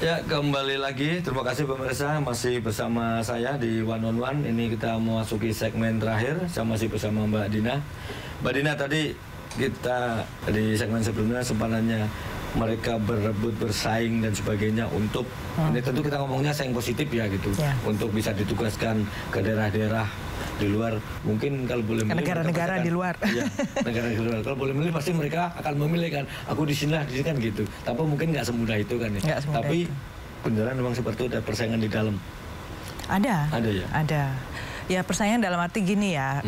Ya, kembali lagi. Terima kasih pemirsa, masih bersama saya di One on One. Ini kita memasuki segmen terakhir. Saya masih bersama Mbak Dina. Mbak Dina, tadi kita di segmen sebelumnya sempat nanya mereka berebut, bersaing dan sebagainya untuk ini tentu kita ngomongnya saing positif ya gitu, untuk bisa ditugaskan ke daerah-daerah di luar. Mungkin kalau boleh milih negara-negara di luar. Iya, negara di luar. Kalau boleh milih pasti mereka akan memilih kan. Aku di sini lah, di sini kan gitu. Tapi mungkin nggak semudah itu kan ya. Tapi beneran memang seperti itu, ada persaingan di dalam. Ada. Ada ya. Ada. Ya persaingan dalam arti gini ya.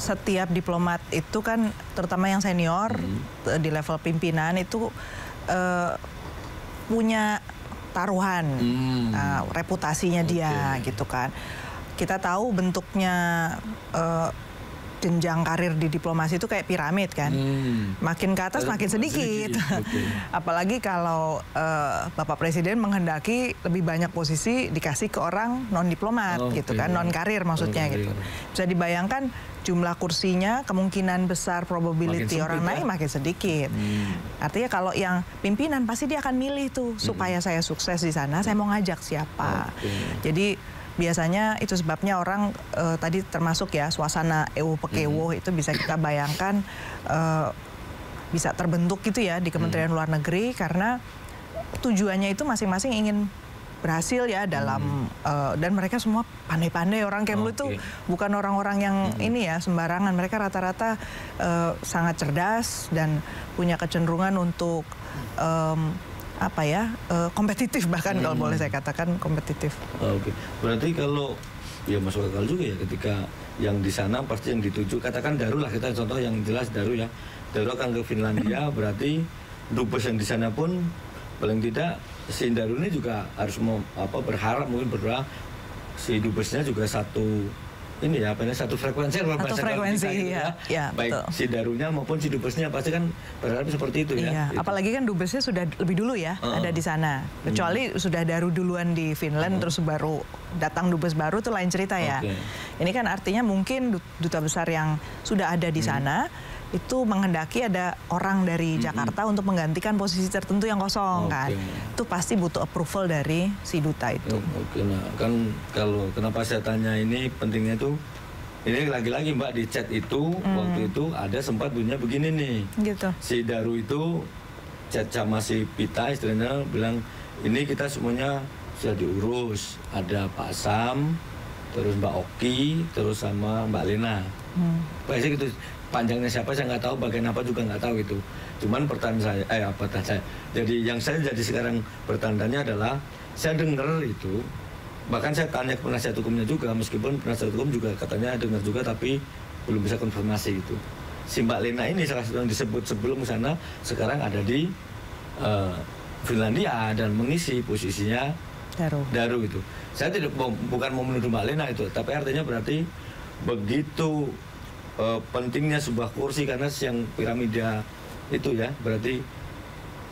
Setiap diplomat itu kan, terutama yang senior di level pimpinan itu punya taruhan, reputasinya dia gitu kan. Kita tahu bentuknya jenjang karir di diplomasi itu kayak piramid kan, makin ke atas makin sedikit. Apalagi kalau Bapak Presiden menghendaki lebih banyak posisi dikasih ke orang non diplomat gitu kan, non karir maksudnya gitu. Bisa dibayangkan jumlah kursinya kemungkinan besar probability orang naik makin sedikit. Artinya kalau yang pimpinan pasti dia akan milih tuh, supaya saya sukses di sana saya mau ngajak siapa. Jadi biasanya itu sebabnya orang tadi termasuk ya suasana ewo pekewo itu bisa kita bayangkan bisa terbentuk gitu ya di Kementerian Luar Negeri, karena tujuannya itu masing-masing ingin berhasil ya dalam dan mereka semua pandai-pandai. Orang Kemlu itu bukan orang-orang yang ini ya sembarangan. Mereka rata-rata sangat cerdas dan punya kecenderungan untuk apa ya, kompetitif bahkan kalau boleh saya katakan kompetitif. Berarti kalau ya masuk akal juga ya, ketika yang di sana pasti yang dituju, katakan Daru lah, kita contoh yang jelas Daru ya, Daru akan ke Finlandia, berarti dubes yang di sana pun paling tidak si Daru ini juga harus berharap, mungkin berdoa si dubesnya juga satu ini ya, satu frekuensi, gitu, ya, baik betul. Si Darunya maupun si dubesnya pasti kan berharap seperti itu ya. Gitu. Apalagi kan dubesnya sudah lebih dulu ya ada di sana. Kecuali sudah Daru duluan di Finland terus baru datang dubes baru, tuh lain cerita ya. Ini kan artinya mungkin duta besar yang sudah ada di sana itu menghendaki ada orang dari Jakarta untuk menggantikan posisi tertentu yang kosong kan. Itu pasti butuh approval dari si duta itu. Nah kan kalau kenapa saya tanya ini pentingnya tuh, ini lagi-lagi Mbak di chat itu waktu itu ada sempat bunyinya begini nih. Gitu. Si Daru itu chat sama si Pita istilahnya bilang, ini kita semuanya sudah diurus. Ada Pak Sam, terus Mbak Oki, terus sama Mbak Lena. Pasti gitu. Panjangnya siapa saya nggak tahu, bagian apa juga nggak tahu itu. Cuman pertanyaan saya, jadi yang saya jadi sekarang bertandanya adalah saya dengar itu, bahkan saya tanya ke penasihat hukumnya juga, meskipun penasihat hukum juga katanya dengar juga tapi belum bisa konfirmasi itu. Si Mbak Lena ini salah satu yang disebut sebelum sana sekarang ada di Finlandia dan mengisi posisinya Daru itu. Saya bukan mau menuduh Mbak Lena itu, tapi artinya berarti begitu pentingnya sebuah kursi, karena yang piramida itu ya, berarti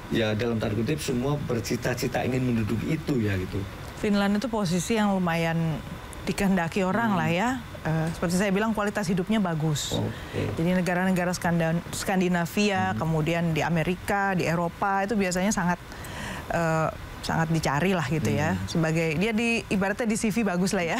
ya dalam tanda kutip semua bercita-cita ingin menduduki itu ya gitu. Finland itu posisi yang lumayan dikehendaki orang lah ya. Seperti saya bilang kualitas hidupnya bagus. Jadi negara-negara Skandinavia, kemudian di Amerika, di Eropa itu biasanya sangat dicari lah gitu ya, sebagai dia ibaratnya di CV bagus lah ya.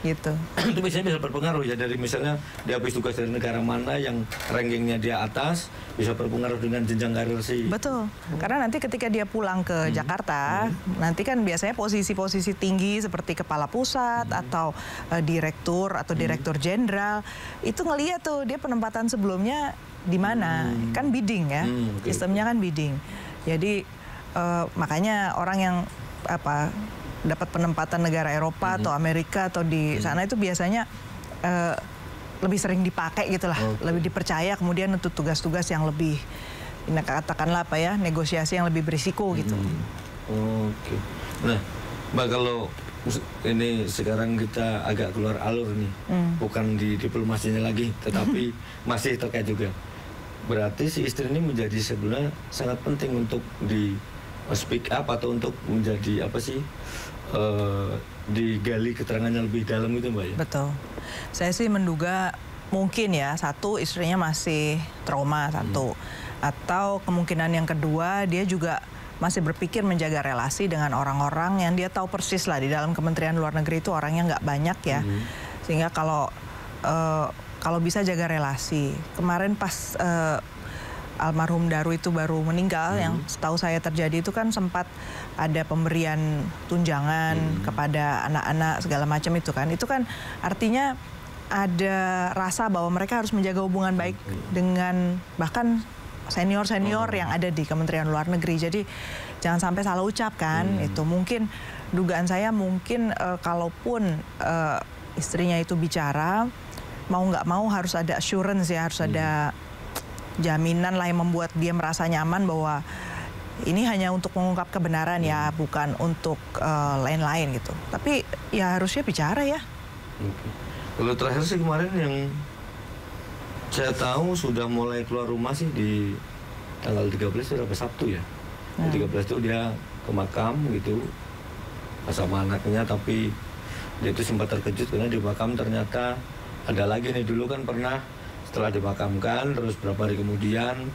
Gitu. Itu biasanya bisa berpengaruh ya, dari misalnya dia habis tugas dari negara mana yang rankingnya dia atas, bisa berpengaruh dengan jenjang karir sih. Betul. Karena nanti ketika dia pulang ke Jakarta, nanti kan biasanya posisi-posisi tinggi seperti kepala pusat atau direktur atau direktur jenderal itu ngeliat tuh dia penempatan sebelumnya di mana. Kan bidding ya. Sistemnya kan bidding. Jadi makanya orang yang dapat penempatan negara Eropa atau Amerika atau di sana itu biasanya lebih sering dipakai gitulah, lebih dipercaya kemudian untuk tugas-tugas yang lebih, katakanlah negosiasi yang lebih berisiko gitu. Nah Mbak, kalau ini sekarang kita agak keluar alur nih, bukan di diplomasinya lagi, tetapi masih terkait juga. Berarti si istri ini menjadi sebenarnya sangat penting untuk di speak up atau untuk menjadi digali keterangannya lebih dalam itu Mbak ya? Betul. Saya sih menduga mungkin ya, satu istrinya masih trauma atau kemungkinan yang kedua dia juga masih berpikir menjaga relasi dengan orang-orang yang dia tahu persis lah di dalam Kementerian Luar Negeri itu orangnya nggak banyak ya. Sehingga kalau bisa jaga relasi. Kemarin pas almarhum Daru itu baru meninggal, yang setahu saya terjadi itu kan sempat ada pemberian tunjangan kepada anak-anak segala macam itu kan. Itu kan artinya ada rasa bahwa mereka harus menjaga hubungan baik dengan bahkan senior-senior yang ada di Kementerian Luar Negeri. Jadi jangan sampai salah ucap kan. Itu mungkin dugaan saya mungkin kalaupun istrinya itu bicara, mau nggak mau harus ada assurance ya, harus ada jaminan lah yang membuat dia merasa nyaman bahwa ini hanya untuk mengungkap kebenaran ya, bukan untuk lain-lain gitu. Tapi ya harusnya bicara ya. Kalau terakhir sih kemarin yang saya tahu sudah mulai keluar rumah sih di tanggal 13 itu berapa Sabtu ya. 13 itu dia ke makam gitu sama anaknya, tapi dia itu sempat terkejut karena di makam ternyata ada lagi nih, dulu kan pernah setelah dimakamkan terus berapa hari kemudian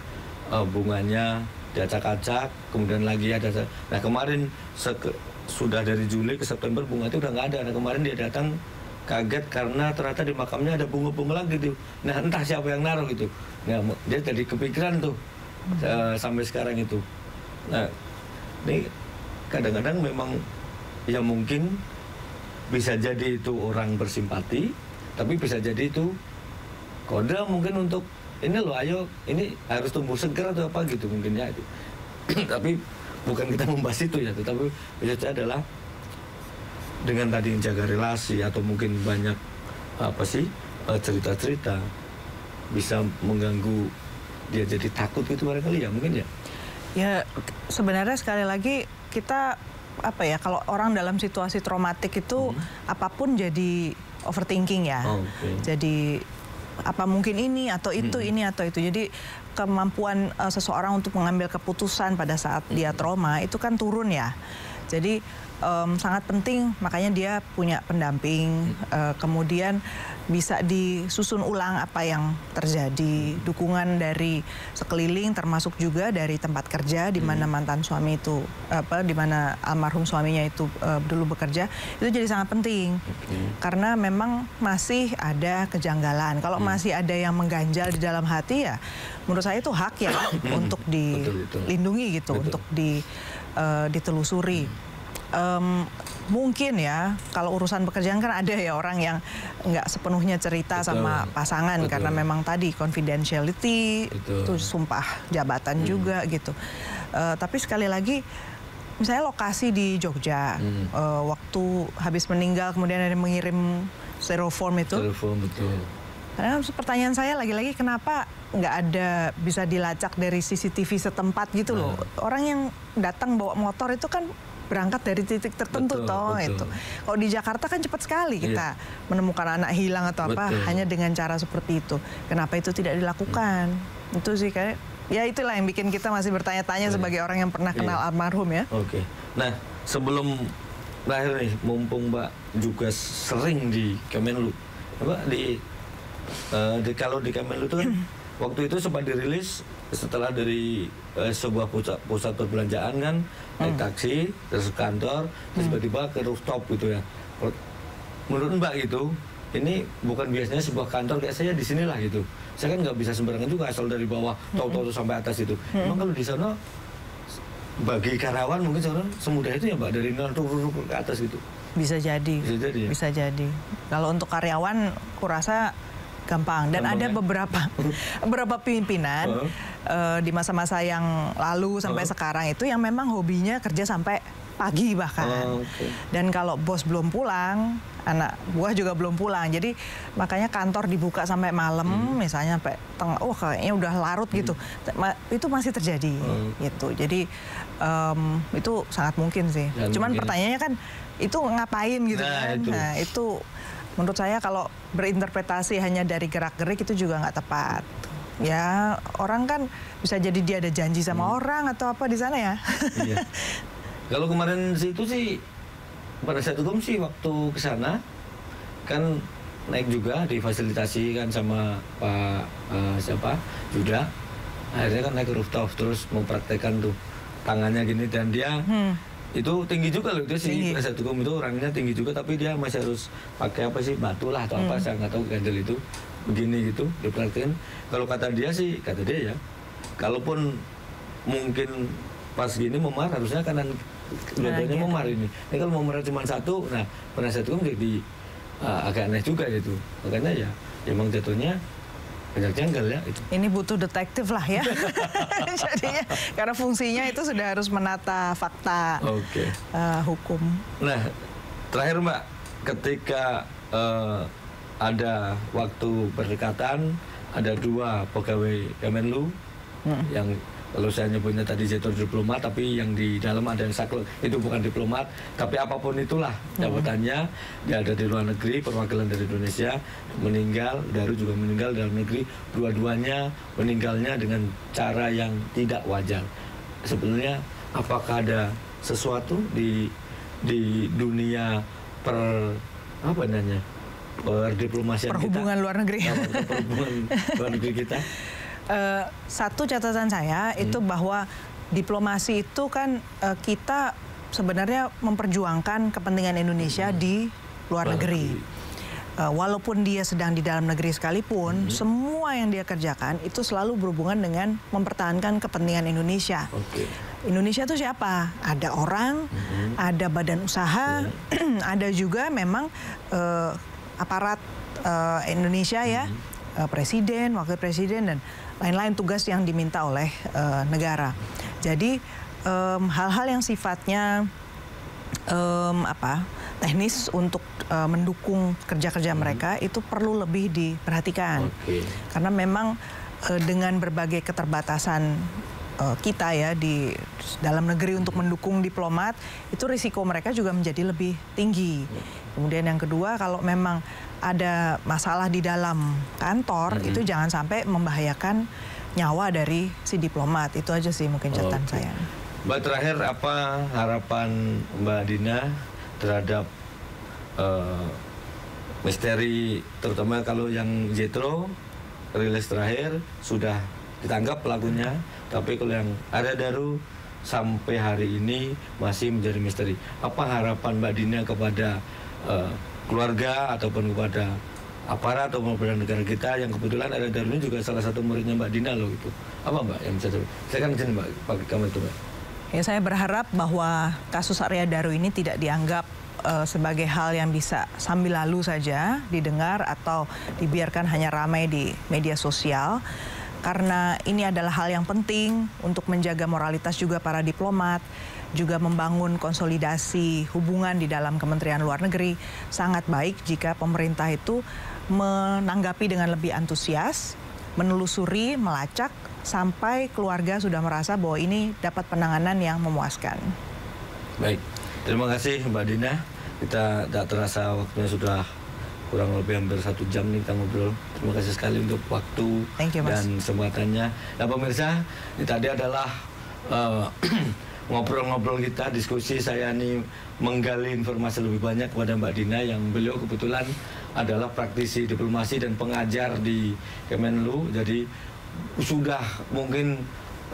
bunganya diacak-acak, kemudian lagi ada. Nah kemarin sudah dari Juli ke September bunga itu udah nggak ada. Nah kemarin dia datang kaget karena ternyata di makamnya ada bunga-bunga lagi gitu. Nah entah siapa yang naruh gitu. Nah dia jadi kepikiran tuh sampai sekarang itu. Nah ini kadang-kadang memang ya mungkin bisa jadi itu orang bersimpati, tapi bisa jadi itu kode mungkin untuk ini loh, ayo ini harus tumbuh segar atau apa gitu mungkin ya itu. Tapi bukan kita membahas itu ya, tetapi biasanya adalah dengan tadi menjaga relasi atau mungkin banyak apa sih cerita-cerita bisa mengganggu dia jadi takut gitu barangkali ya mungkin ya. Ya sebenarnya sekali lagi kita apa ya, kalau orang dalam situasi traumatik itu apapun jadi overthinking ya. Jadi apa mungkin ini atau itu, ini atau itu. Jadi kemampuan seseorang untuk mengambil keputusan pada saat dia trauma itu kan turun ya. Jadi sangat penting, makanya dia punya pendamping, kemudian bisa disusun ulang apa yang terjadi, dukungan dari sekeliling termasuk juga dari tempat kerja di mana mantan suami itu di mana almarhum suaminya itu dulu bekerja, itu jadi sangat penting. Karena memang masih ada kejanggalan. Kalau masih ada yang mengganjal di dalam hati ya menurut saya itu hak ya untuk dilindungi gitu, untuk ditelusuri. Mungkin ya kalau urusan pekerjaan kan ada ya orang yang nggak sepenuhnya cerita sama pasangan karena memang tadi confidentiality itu sumpah jabatan juga gitu. Tapi sekali lagi misalnya lokasi di Jogja waktu habis meninggal kemudian ada mengirim styrofoam itu. Karena pertanyaan saya lagi-lagi kenapa nggak ada bisa dilacak dari CCTV setempat gitu loh. Orang yang datang bawa motor itu kan berangkat dari titik tertentu itu. Kalau di Jakarta kan cepat sekali kita menemukan anak hilang atau apa hanya dengan cara seperti itu. Kenapa itu tidak dilakukan? Itu sih kayak ya itulah yang bikin kita masih bertanya-tanya sebagai orang yang pernah kenal almarhum ya. Nah sebelum terakhir nih, mumpung Mbak juga sering di Kemenlu, Mbak kalau di Kemenlu itu kan waktu itu sempat dirilis setelah dari sebuah pusat perbelanjaan kan, naik taksi terus ke kantor, terus tiba-tiba ke rooftop gitu ya. Menurut Mbak gitu, ini bukan biasanya sebuah kantor kayak saya di sinilah gitu. Saya kan nggak bisa sembarangan juga asal dari bawah tahu-tahu sampai atas itu. Memang kalau di sana bagi karyawan mungkin semudah itu ya Mbak, dari turun ke atas gitu. Bisa jadi. Bisa jadi. Kalau untuk karyawan kurasa gampang. Dan ada beberapa pimpinan di masa-masa yang lalu sampai sekarang itu yang memang hobinya kerja sampai pagi bahkan. Dan kalau bos belum pulang, anak buah juga belum pulang. Jadi makanya kantor dibuka sampai malam, misalnya sampai tengah, kayaknya udah larut gitu. Itu masih terjadi gitu. Jadi itu sangat mungkin sih. Cuman pertanyaannya kan itu ngapain gitu kan. Nah itu menurut saya kalau berinterpretasi hanya dari gerak-gerik itu juga nggak tepat. Ya orang kan bisa jadi dia ada janji sama orang atau apa di sana ya. Kalau kemarin itu sih pada saat itu sih waktu ke sana kan naik juga difasilitasi kan sama Pak Yuda. Akhirnya kan naik ke rooftop terus mempraktekkan tuh tangannya gini, dan dia itu tinggi juga loh, itu si penasihat hukum itu orangnya tinggi juga, tapi dia masih harus pakai apa sih, batu lah atau apa, saya nggak tahu, gandel itu begini gitu diperhatiin. Kalau kata dia ya, kalaupun mungkin pas gini memar harusnya kanan dua-duanya memar ini. Ini kalau memar cuma satu, nah penasihat hukum jadi agak aneh juga gitu. Makanya ya emang jatuhnya banyak janggal ya itu. Ini butuh detektif lah ya. Jadinya karena fungsinya itu sudah harus menata fakta hukum. Nah, terakhir Mbak, ketika ada waktu berdekatan, ada 2 pegawai Kemenlu yang kalau saya nyebutnya tadi Jetro diplomat, tapi yang di dalam ada yang saklek, itu bukan diplomat, tapi apapun itulah jabatannya, dia ada di luar negeri, perwakilan dari Indonesia, meninggal, Daru juga meninggal dalam negeri, dua-duanya meninggalnya dengan cara yang tidak wajar. Sebenarnya apakah ada sesuatu di dunia perdiplomasian perhubungan kita, luar negeri, perhubungan luar negeri kita? Satu catatan saya itu bahwa diplomasi itu kan kita sebenarnya memperjuangkan kepentingan Indonesia di luar negeri. Walaupun dia sedang di dalam negeri sekalipun, semua yang dia kerjakan itu selalu berhubungan dengan mempertahankan kepentingan Indonesia. Indonesia itu siapa? Ada orang, ada badan usaha, ada juga memang aparat Indonesia ya, presiden, wakil presiden, dan lain-lain tugas yang diminta oleh negara. Jadi hal-hal yang sifatnya teknis untuk mendukung kerja-kerja mereka itu perlu lebih diperhatikan. Karena memang dengan berbagai keterbatasan kita ya di dalam negeri untuk mendukung diplomat, itu risiko mereka juga menjadi lebih tinggi. Kemudian yang kedua, kalau memang ada masalah di dalam kantor, itu jangan sampai membahayakan nyawa dari si diplomat. Itu aja sih mungkin catatan saya. Mbak, terakhir apa harapan Mbak Dina terhadap misteri, terutama kalau yang Jetro rilis terakhir sudah ditangkap pelakunya, tapi kalau yang ada Daru sampai hari ini masih menjadi misteri. Apa harapan Mbak Dina kepada keluarga ataupun kepada aparat ataupun kepada negara kita yang kebetulan ada Daru ini juga salah satu muridnya Mbak Dina loh itu. Apa Mbak yang bisa saya kan izin Mbak pakai kamera itu Mbak. Ya, saya berharap bahwa kasus Arya Daru ini tidak dianggap sebagai hal yang bisa sambil lalu saja didengar atau dibiarkan hanya ramai di media sosial. Karena ini adalah hal yang penting untuk menjaga moralitas juga para diplomat, juga membangun konsolidasi hubungan di dalam Kementerian Luar Negeri. Sangat baik jika pemerintah itu menanggapi dengan lebih antusias, menelusuri, melacak, sampai keluarga sudah merasa bahwa ini dapat penanganan yang memuaskan. Baik, terima kasih Mbak Dina. Kita tak terasa waktunya sudah kurang lebih hampir 1 jam nih kita ngobrol. Terima kasih sekali untuk waktu dan kesempatannya. Nah pemirsa, ini tadi adalah ngobrol-ngobrol kita, diskusi saya nih menggali informasi lebih banyak kepada Mbak Dina yang beliau kebetulan adalah praktisi diplomasi dan pengajar di Kemenlu. Jadi sudah mungkin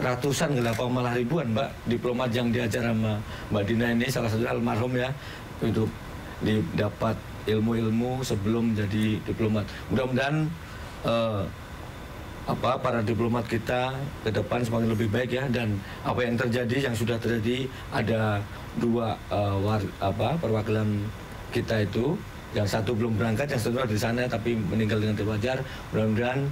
ratusan, apa malah ribuan Mbak diplomat yang diajar sama Mbak Dina ini, salah satunya almarhum ya, itu didapat ilmu-ilmu sebelum jadi diplomat. Mudah-mudahan para diplomat kita ke depan semakin lebih baik ya, dan apa yang terjadi, yang sudah terjadi, ada 2 perwakilan kita itu, yang satu belum berangkat, yang satu ada di sana tapi meninggal dengan tidak wajar. Mudah-mudahan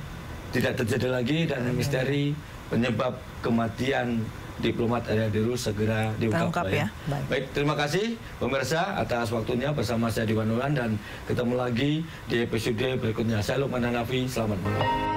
tidak terjadi lagi dan misteri penyebab kematian diplomat Arya Daru segera diungkap ya. Baik, terima kasih pemirsa atas waktunya bersama saya Diwan Nuran, dan ketemu lagi di episode berikutnya. Saya Lukman Hanafi, selamat malam.